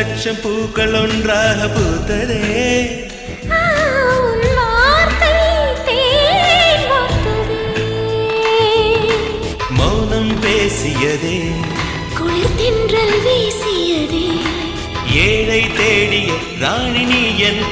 லட்சம் பூக்கள் ஒன்றாக பூத்ததே மௌனம் பேசியதே குளிர் தென்றல் வீசியதே ஏழை தேடிய ராணி நீ என்